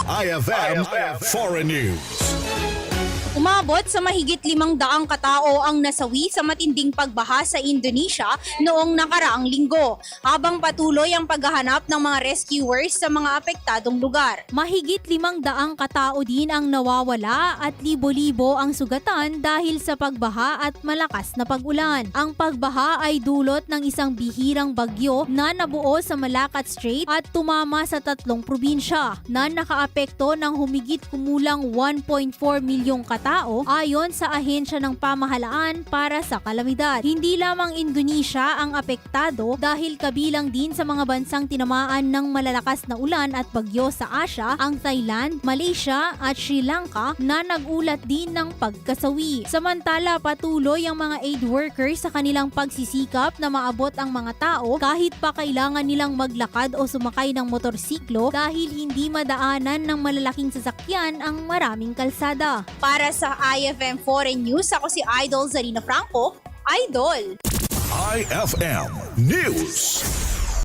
IFM Foreign News. Umabot sa mahigit 500 katao ang nasawi sa matinding pagbaha sa Indonesia noong nakaraang linggo, habang patuloy ang paghahanap ng mga rescuers sa mga apektadong lugar. Mahigit 500 katao din ang nawawala at libo-libo ang sugatan dahil sa pagbaha at malakas na pag-ulan. Ang pagbaha ay dulot ng isang bihirang bagyo na nabuo sa Malacca Strait at tumama sa 3 probinsya na nakaapekto ng humigit kumulang 1.4 milyong katao ayon sa ahensya ng pamahalaan para sa kalamidad. Hindi lamang Indonesia ang apektado dahil kabilang din sa mga bansang tinamaan ng malalakas na ulan at bagyo sa Asia ang Thailand, Malaysia at Sri Lanka na nagulat din ng pagkasawi. Samantala, patuloy ang mga aid workers sa kanilang pagsisikap na maabot ang mga tao kahit pa kailangan nilang maglakad o sumakay ng motorsiklo dahil hindi madaanan ng malalaking sasakyan ang maraming kalsada. Para sa IFM Foreign News, ako si Idol Zarina Franco, Idol! IFM News.